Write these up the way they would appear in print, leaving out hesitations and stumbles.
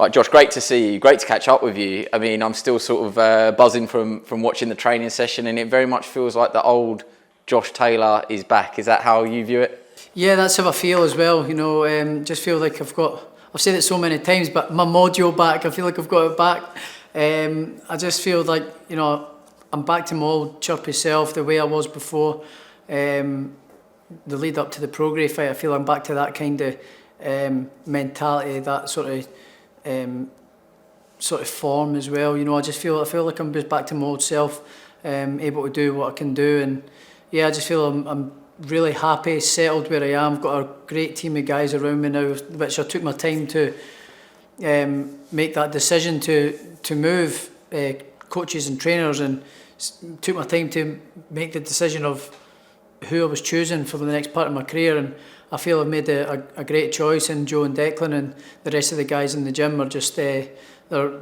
Right, Josh, great to see you. Great to catch up with you. I mean, I'm still sort of buzzing from watching the training session, and it very much feels like the old Josh Taylor is back. Is that how you view it? Yeah, that's how I feel as well. You know, just feel like I've said it so many times, but my mojo back. I feel like I've got it back. I just feel like, you know, I'm back to my old chirpy self, the way I was before. The lead up to the Prograis fight, I feel I'm back to that kind of mentality, that sort of form as well. You know, I feel like I'm just back to my old self, able to do what I can do, and yeah, I just feel I'm really happy, settled where I am. I've got a great team of guys around me now, which I took my time to make that decision to move coaches and trainers, and took my time to make the decision of who I was choosing for the next part of my career. And I feel I've made a great choice in Joe and Declan, and the rest of the guys in the gym are just they're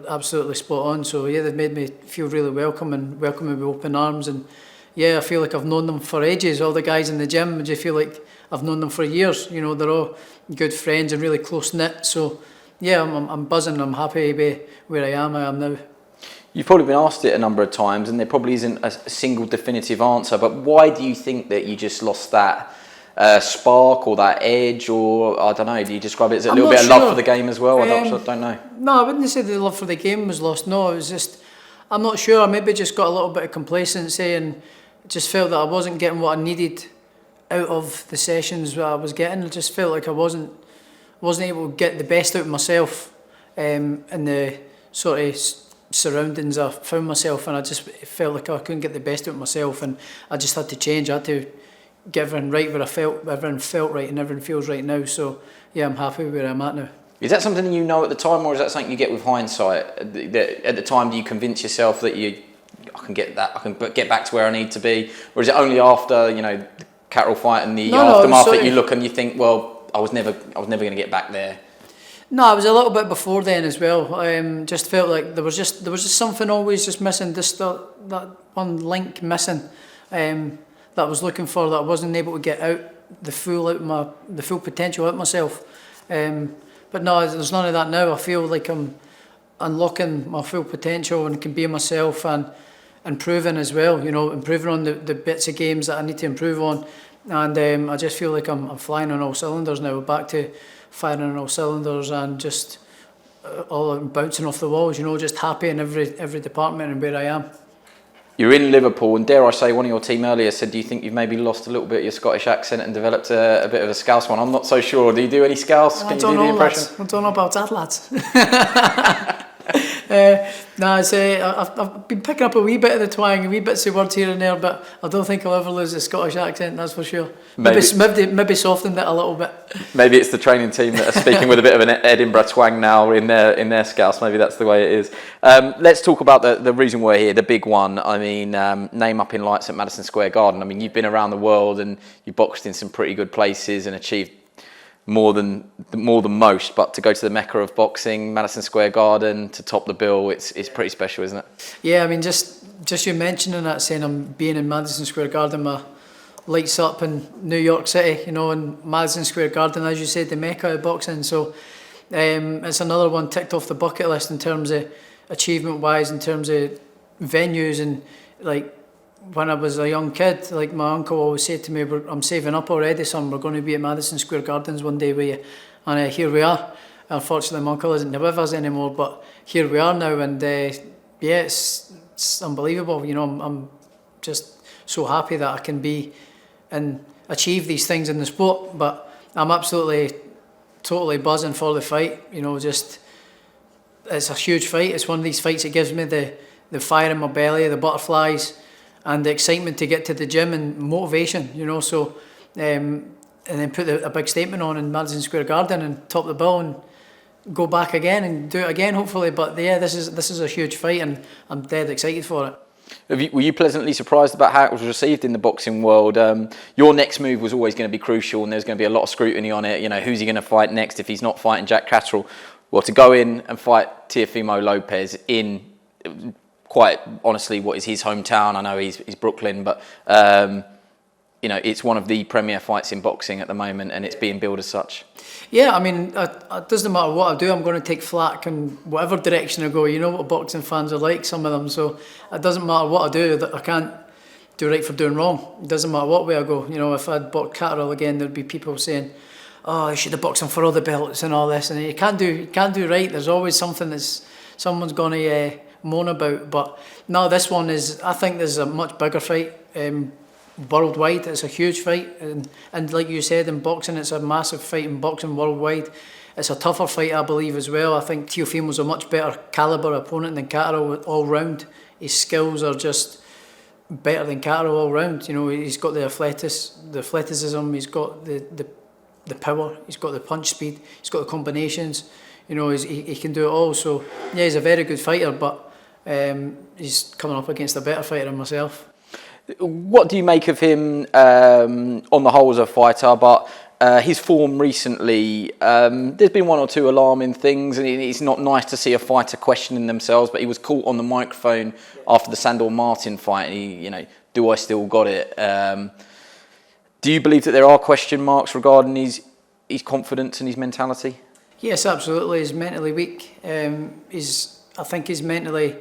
absolutely spot on. So yeah, they've made me feel really welcome and welcome me with open arms. And yeah, I feel like I've known them for ages. All the guys in the gym, I just feel like I've known them for years. You know, they're all good friends and really close knit. So yeah, I'm buzzing. I'm happy with where I am now. You've probably been asked it a number of times, and there probably isn't a single definitive answer, but why do you think that you just lost that spark or that edge, or I don't know, do you describe it as a little bit of love for the game as well? I don't know. No, I wouldn't say the love for the game was lost. No, it was just, I'm not sure, I maybe just got a little bit of complacency and just felt that I wasn't getting what I needed out of the sessions that I was getting. I just felt like I wasn't able to get the best out of myself in the sort of surroundings I found myself, and I just felt like I couldn't get the best out of myself, and I just had to change. I had to get everything right where everything felt right and everything feels right now. So yeah, I'm happy where I'm at now. Is that something you know at the time, or is that something you get with hindsight? At the time, do you convince yourself that I can get back to where I need to be, or is it only after, you know, the Catterall fight and the aftermath that you look and you think, well, I was never going to get back there? No, it was a little bit before then as well. I just felt like there was just something always just missing, just that one link missing that I was looking for, that I wasn't able to get out the full potential out of myself. But no, there's none of that now. I feel like I'm unlocking my full potential and can be myself, and improving as well. You know, improving on the bits of games that I need to improve on, and I just feel like I'm flying on all cylinders now. Back to firing on all cylinders and just all bouncing off the walls. You know, just happy in every department and where I am. You're in Liverpool, and dare I say, one of your team earlier said, do you think you've maybe lost a little bit of your Scottish accent and developed a bit of a Scouse one? I'm not so sure. Do you do any Scouse? Can you do the impression? I don't know about that, lads. I've been picking up a wee bit of the twang, a wee bits of words here and there, but I don't think I'll ever lose the Scottish accent, that's for sure. Maybe softened it a little bit. Maybe it's the training team that are speaking with a bit of an Edinburgh twang now in their Scouse. Maybe that's the way it is. Let's talk about the reason we're here, the big one. I mean, name up in lights at Madison Square Garden. I mean, you've been around the world and you boxed in some pretty good places and achieved more than most, but to go to the Mecca of boxing, Madison Square Garden, to top the bill, it's pretty special, isn't it? Yeah, I mean, just you mentioning that, saying I'm being in Madison Square Garden, my lights up in New York City, you know, and Madison Square Garden, as you said, the Mecca of boxing. So it's another one ticked off the bucket list in terms of achievement-wise, in terms of venues. And like when I was a young kid, like my uncle always said to me, I'm saving up already, son, we're going to be at Madison Square Gardens one day with you. And here we are. Unfortunately, my uncle isn't with us anymore, but here we are now. And yeah, it's unbelievable. You know, I'm just so happy that I can be and achieve these things in the sport. But I'm absolutely, totally buzzing for the fight. You know, just, it's a huge fight. It's one of these fights that gives me the fire in my belly, the butterflies, and the excitement to get to the gym and motivation, you know. So, and then put a big statement on in Madison Square Garden and top the bill and go back again and do it again, hopefully. But yeah, this is a huge fight, and I'm dead excited for it. Were you pleasantly surprised about how it was received in the boxing world? Your next move was always going to be crucial, and there's going to be a lot of scrutiny on it. You know, who's he going to fight next if he's not fighting Jack Catterall? Well, to go in and fight Teofimo Lopez in, quite honestly, what is his hometown? I know he's Brooklyn, but you know, it's one of the premier fights in boxing at the moment, and it's being billed as such. Yeah, I mean, it doesn't matter what I do, I'm going to take flack in whatever direction I go. You know what boxing fans are like, some of them, so it doesn't matter what I do, I can't do right for doing wrong. It doesn't matter what way I go. You know, if I'd boxed Catterall again, there'd be people saying, oh, you should have boxed him for all the belts and all this, and you can't do right. There's always something someone's going to moan about. But no, this one is, I think there's a much bigger fight. Worldwide, it's a huge fight, and like you said, in boxing, it's a massive fight in boxing worldwide. It's a tougher fight, I believe, as well. I think Teofimo's a much better calibre opponent than Catterall all round. His skills are just better than Catterall all round. You know, he's got the athleticism, he's got the power, he's got the punch speed, he's got the combinations. You know, he can do it all. So yeah, he's a very good fighter, but he's coming up against a better fighter than myself. What do you make of him on the whole as a fighter, but his form recently, there's been one or two alarming things, and it's not nice to see a fighter questioning themselves, but he was caught on the microphone after the Sandor Martin fight, and he, you know, do I still got it? Do you believe that there are question marks regarding his confidence and his mentality? Yes, absolutely. He's mentally weak. I think he's mentally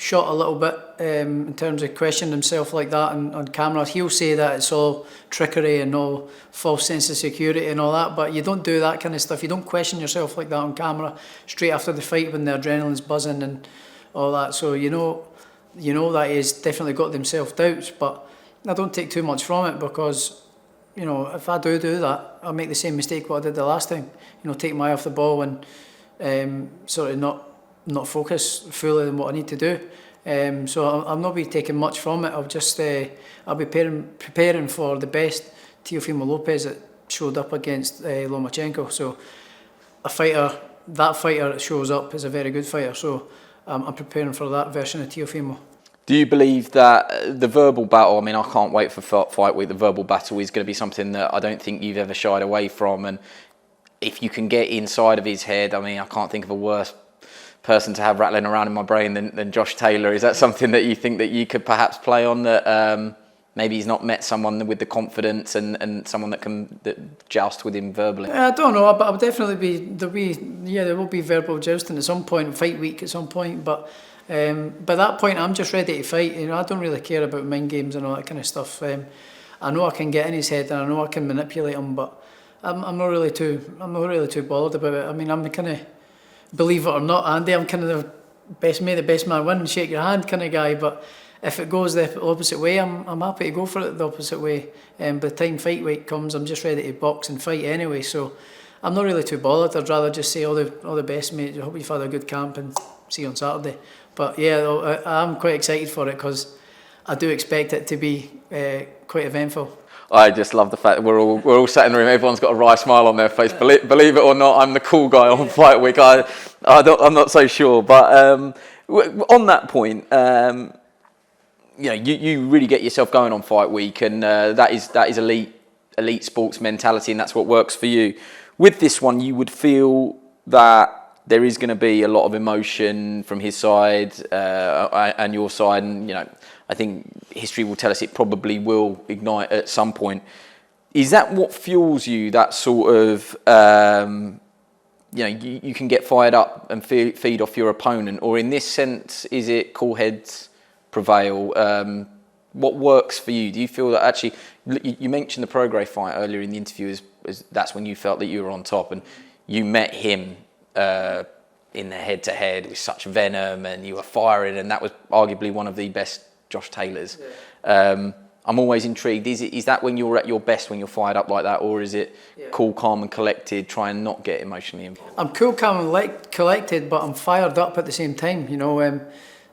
shot a little bit in terms of questioning himself like that on camera. He'll say that it's all trickery and all false sense of security and all that, but you don't do that kind of stuff. You don't question yourself like that on camera straight after the fight when the adrenaline's buzzing and all that. So you know that he's definitely got them self-doubts, but I don't take too much from it, because you know, if I do that, I'll make the same mistake what I did the last time. You know, take my eye off the ball and sort of not focus fully on what I need to do. So I'll not be taking much from it. I'll just I'll be preparing for the best Teofimo Lopez that showed up against Lomachenko. So that fighter that shows up is a very good fighter. So I'm preparing for that version of Teofimo. Do you believe that the verbal battle, I mean, I can't wait for fight week, the verbal battle is going to be something that I don't think you've ever shied away from, and if you can get inside of his head, I mean, I can't think of a worse person to have rattling around in my brain than Josh Taylor. Is that something that you think that you could perhaps play on, that maybe he's not met someone with the confidence and someone that joust with him verbally? I don't know, but I'll definitely there will be verbal jousting at some point, fight week at some point, but by that point I'm just ready to fight. You know, I don't really care about mind games and all that kind of stuff. I know I can get in his head and I know I can manipulate him, but I'm not really too bothered about it. I mean, I'm the kind of, believe it or not, Andy, I'm kind of may the best man win and shake your hand kind of guy, but if it goes the opposite way, I'm happy to go for it the opposite way. By the time fight week comes, I'm just ready to box and fight anyway, so I'm not really too bothered. I'd rather just say all the best, mate. I hope you've had a good camp and see you on Saturday. But yeah, I'm quite excited for it, because I do expect it to be quite eventful. I just love the fact that we're all sat in the room. Everyone's got a wry smile on their face. Believe it or not, I'm the cool guy on fight week. I'm not so sure, but on that point, you know, you really get yourself going on fight week, and that is elite sports mentality, and that's what works for you. With this one, you would feel that there is going to be a lot of emotion from his side and your side, and you know, I think history will tell us it probably will ignite at some point. Is that what fuels you, that sort of, you know, you can get fired up and feed off your opponent? Or in this sense, is it cool heads prevail? What works for you? Do you feel that actually, you mentioned the Prograis fight earlier in the interview, as that's when you felt that you were on top, and you met him in the head-to-head with such venom, and you were firing, and that was arguably one of the best Josh Taylors. Yeah. I'm always intrigued. Is that when you're at your best, when you're fired up like that, or is it cool, calm, and collected, try and not get emotionally involved? I'm cool, calm, and collected, but I'm fired up at the same time. You know,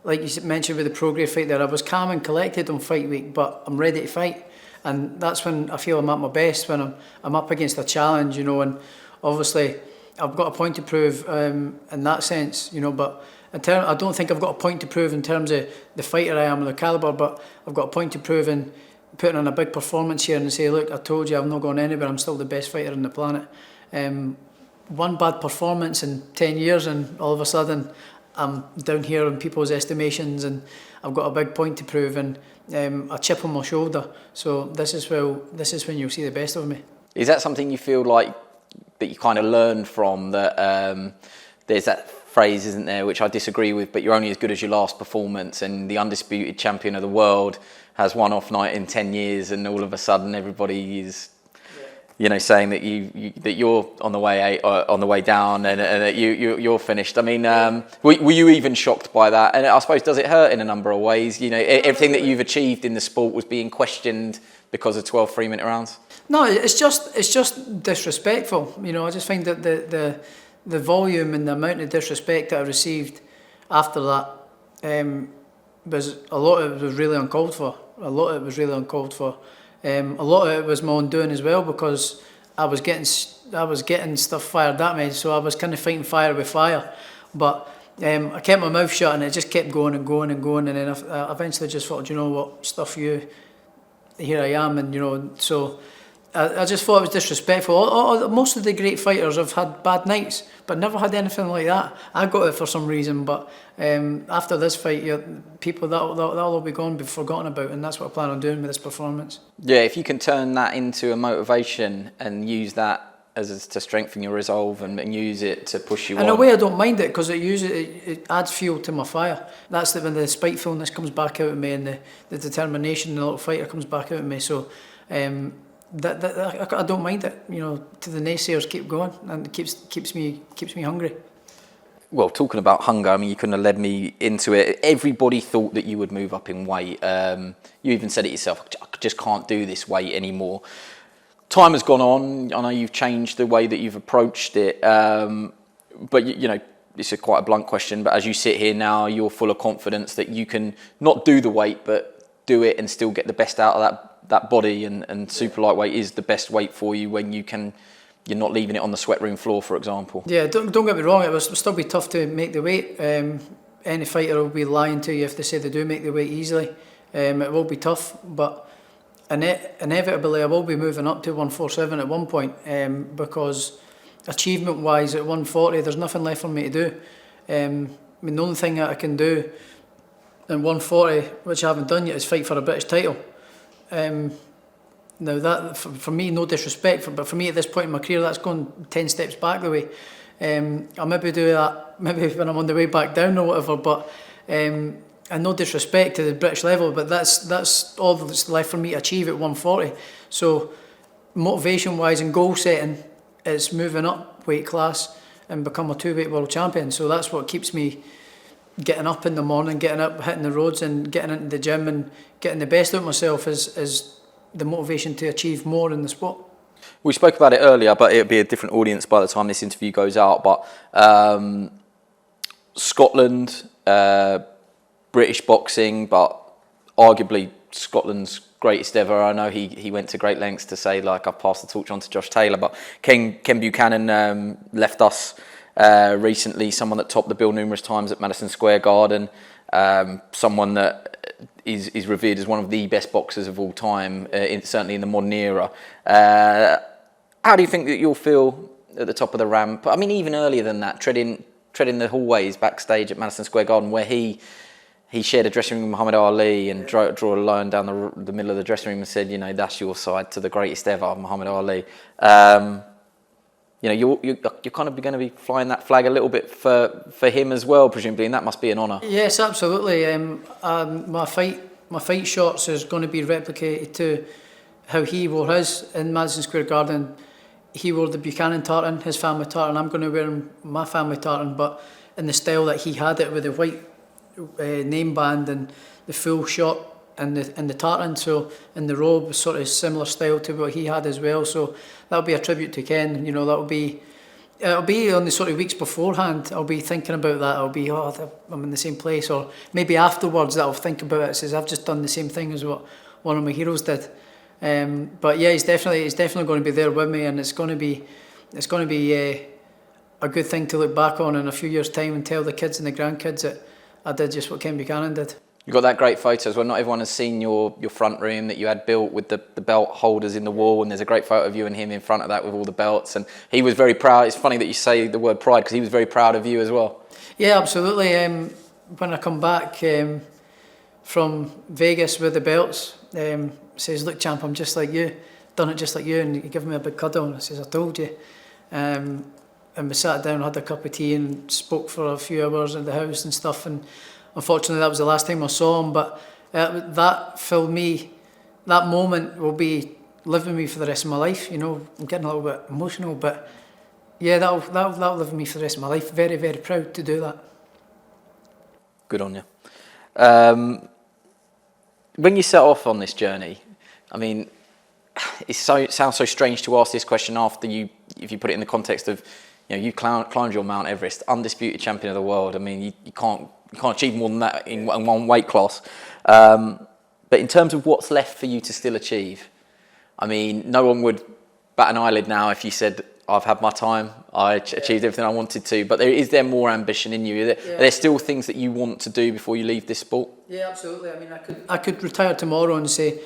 like you mentioned with the Prograis fight there, I was calm and collected on fight week, but I'm ready to fight, and that's when I feel I'm at my best, when I'm up against a challenge. You know, and obviously I've got a point to prove in that sense. You know, but I don't think I've got a point to prove in terms of the fighter I am or the calibre, but I've got a point to prove in putting on a big performance here and say, look, I told you I've not gone anywhere, I'm still the best fighter on the planet. One bad performance in 10 years and all of a sudden I'm down here in people's estimations, and I've got a big point to prove, and a chip on my shoulder. So this is when you'll see the best of me. Is that something you feel like that you kind of learned from, that there's that phrase, isn't there, which I disagree with, but you're only as good as your last performance, and the undisputed champion of the world has one off night in 10 years and all of a sudden everybody is saying that you're on the way down and that you're finished. I mean, were you even shocked by that? And I suppose, does it hurt in a number of ways? Everything that you've achieved in the sport was being questioned because of 12 3-minute rounds. No, it's just disrespectful. I just find that the volume and the amount of disrespect that I received after that was, a lot of it was really uncalled for. A lot of it was really uncalled for. A lot of it was my own doing as well, because I was getting stuff fired at me, so I was kind of fighting fire with fire. But I kept my mouth shut, and it just kept going and going and going, and then I eventually just thought, you know what, stuff you, here I am, and so I just thought it was disrespectful. Most of the great fighters have had bad nights, but never had anything like that. I got it for some reason, but after this fight, people that'll all be gone, be forgotten about, and that's what I plan on doing with this performance. Yeah, if you can turn that into a motivation and use that as to strengthen your resolve and use it to push you on. In a way, I don't mind it, because it adds fuel to my fire. That's when the spitefulness comes back out of me, and the determination in the little fighter comes back out of me. So. I don't mind it, to the naysayers keep going, and it keeps me hungry. Well, talking about hunger, I mean, you couldn't have led me into it. Everybody thought that you would move up in weight. You even said it yourself, I just can't do this weight anymore. Time has gone on. I know you've changed the way that you've approached it, but it's quite a blunt question, but as you sit here now, you're full of confidence that you can not do the weight, but do it and still get the best out of that body, and super lightweight is the best weight for you when you're not leaving it on the sweat room floor, for example. Yeah, don't get me wrong, it will still be tough to make the weight. Any fighter will be lying to you if they say they do make the weight easily. It will be tough, but inevitably I will be moving up to 147 at one point, because achievement wise at 140 there's nothing left for me to do. The only thing that I can do in 140, which I haven't done yet, is fight for a British title. Now that, for me, no disrespect, but for me at this point in my career, that's going 10 steps back the way. I'll maybe do that maybe when I'm on the way back down or whatever, but and no disrespect to the British level, but that's all that's left for me to achieve at 140. So motivation wise and goal setting, it's moving up weight class and become a 2-weight world champion. So that's what keeps me getting up in the morning, getting up, hitting the roads and getting into the gym and getting the best out of myself is the motivation to achieve more in the sport. We spoke about it earlier, but it'll be a different audience by the time this interview goes out. But Scotland, British boxing, but arguably Scotland's greatest ever. I know he went to great lengths to say, like, I've passed the torch on to Josh Taylor, but Ken Buchanan left us recently, someone that topped the bill numerous times at Madison Square Garden, someone that is revered as one of the best boxers of all time, certainly in the modern era. How do you think that you'll feel at the top of the ramp? I mean, even earlier than that, treading the hallways backstage at Madison Square Garden, where he shared a dressing room with Muhammad Ali and draw a line down the middle of the dressing room and said, that's your side to the greatest ever, Muhammad Ali. You're kind of going to be flying that flag a little bit for him as well, presumably, and that must be an honour. Yes, absolutely. My fight shots is going to be replicated to how he wore his in Madison Square Garden. He wore the Buchanan tartan, his family tartan. I'm going to wear my family tartan, but in the style that he had it, with the white name band and the full shot and the tartan. So in the robe, sort of similar style to what he had as well. So that'll be a tribute to Ken. It'll be on the sort of weeks beforehand. I'll be thinking about that. I'll be, I'm in the same place, or maybe afterwards that I'll think about it. It says I've just done the same thing as what one of my heroes did. But yeah, he's definitely going to be there with me, and it's going to be a good thing to look back on in a few years' time and tell the kids and the grandkids that I did just what Ken Buchanan did. You've got that great photo as well. Not everyone has seen your front room that you had built with the belt holders in the wall, and there's a great photo of you and him in front of that with all the belts, and he was very proud. It's funny that you say the word pride, because he was very proud of you as well. Yeah, absolutely. When I come back, from Vegas with the belts. Says, "Look, champ, I'm just like you, done it just like you," and he gave me a big cuddle and says, "I told you." And we sat down, had a cup of tea, and spoke for a few hours at the house and stuff. And unfortunately, that was the last time I saw him. But that filled me. That moment will be live with me for the rest of my life. You know, I'm getting a little bit emotional, but yeah, that'll live with me for the rest of my life. Very, very proud to do that. Good on you. When you set off on this journey, I mean, it sounds so strange to ask this question after if you put it in the context of, you know, you climbed your Mount Everest, undisputed champion of the world. I mean, you can't achieve more than that in one weight class. But in terms of what's left for you to still achieve, I mean, no one would bat an eyelid now if you said, "I've had my time, I achieved everything I wanted to." But is there more ambition in you? Are there still things that you want to do before you leave this sport? Yeah, absolutely. I mean, I could retire tomorrow and say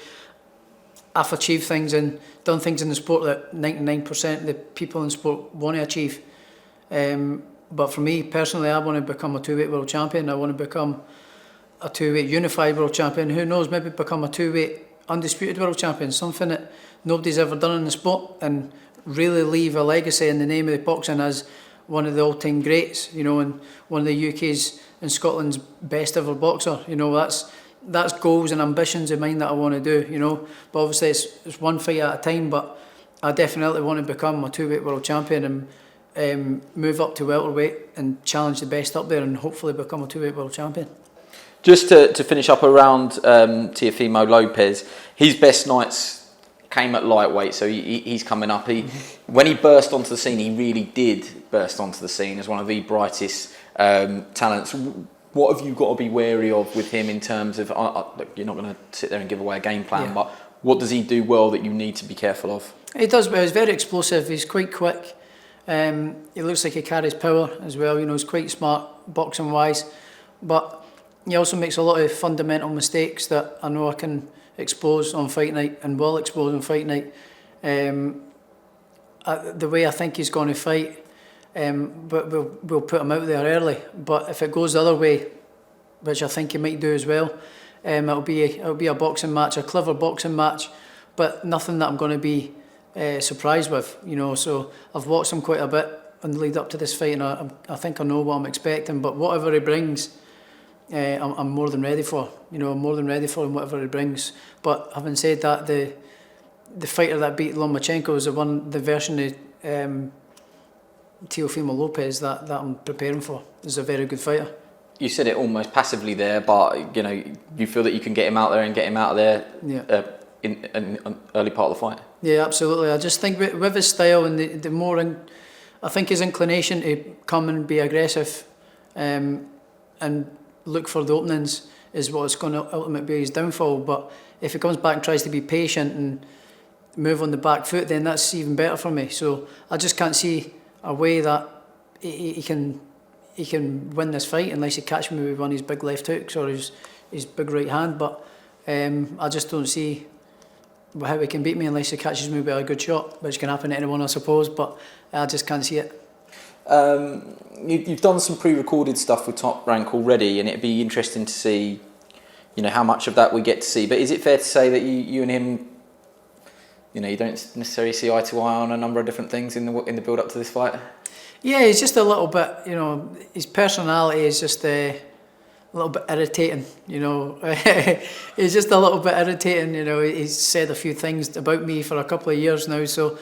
I've achieved things and done things in the sport that 99% of the people in sport want to achieve. But for me personally, I want to become a two-weight world champion. I want to become a two-weight unified world champion. Who knows, maybe become a two-weight undisputed world champion, something that nobody's ever done in the sport, and really leave a legacy in the name of the boxing as one of the all-time greats, you know, and one of the UK's and Scotland's best ever boxer. You know, that's goals and ambitions of mine that I want to do, you know. But obviously it's one fight at a time, but I definitely want to become a two-weight world champion and move up to welterweight and challenge the best up there and hopefully become a two-weight world champion. Just to finish up around Teofimo Lopez, his best nights came at lightweight, so he's coming up. When he burst onto the scene, he really did burst onto the scene as one of the brightest talents. What have you got to be wary of with him in terms of, look, you're not going to sit there and give away a game plan, but what does he do well that you need to be careful of? He does, but he's very explosive, he's quite quick. He looks like he carries power as well, you know, he's quite smart boxing wise, but he also makes a lot of fundamental mistakes that I know I can expose on fight night and will expose on fight night. The way I think he's going to fight, but we'll put him out there early. But if it goes the other way, which I think he might do as well, it'll be a boxing match, a clever boxing match, but nothing that I'm going to be surprised with. You know, so I've watched him quite a bit in the lead up to this fight, and I think I know what I'm expecting. But whatever he brings, I'm more than ready for. You know, I'm more than ready for him, whatever he brings. But having said that, the fighter that beat Lomachenko is the version of Teofimo Lopez that I'm preparing for. Is a very good fighter. You said it almost passively there, but you know, you feel that you can get him out there and get him out of there in an early part of the fight. Yeah, absolutely. I just think with his style and the more, I think his inclination to come and be aggressive, and look for the openings is what's going to ultimately be his downfall. But if he comes back and tries to be patient and move on the back foot, then that's even better for me. So I just can't see a way that he can win this fight unless he catches me with one of his big left hooks or his big right hand. But I just don't see how he can beat me unless he catches me with a good shot, which can happen to anyone, I suppose. But I just can't see it. You've done some pre-recorded stuff with Top Rank already, and it'd be interesting to see, you know, how much of that we get to see. But is it fair to say that you and him, you know, you don't necessarily see eye to eye on a number of different things in the build up to this fight? Yeah, he's just a little bit, you know, his personality is just a little bit irritating, you know. He's just a little bit irritating, you know. He's said a few things about me for a couple of years now, so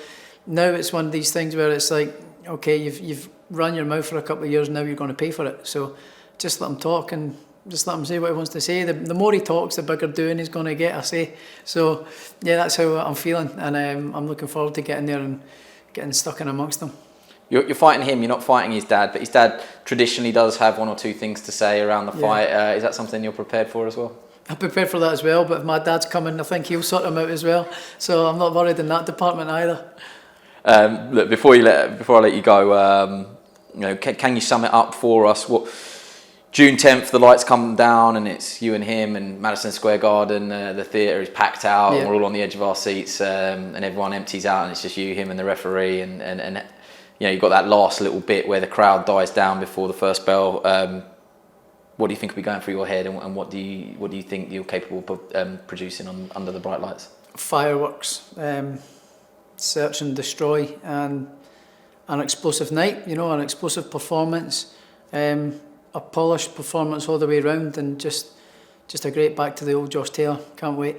now it's one of these things where it's like, okay, you've run your mouth for a couple of years, now you're going to pay for it. So just let him talk and just let him say what he wants to say. The more he talks, the bigger doing he's going to get, I say. So yeah, that's how I'm feeling, and I'm looking forward to getting there and getting stuck in amongst them. You're fighting him, you're not fighting his dad, but his dad traditionally does have one or two things to say around the fight. Is that something you're prepared for as well? I'm prepared for that as well, but if my dad's coming, I think he'll sort him out as well. So I'm not worried in that department either. Look, before I let you go, you know, can you sum it up for us? What June 10th, the lights come down and it's you and him and Madison Square Garden. The theatre is packed out, and we're all on the edge of our seats, and everyone empties out, and it's just you, him, and the referee, and you know, you've got that last little bit where the crowd dies down before the first bell. what do you think will be going through your head, and what do you think you're capable of producing under the bright lights? Fireworks, search and destroy, and an explosive night, an explosive performance, a polished performance all the way round, and just a great back to the old Josh Taylor. Can't wait.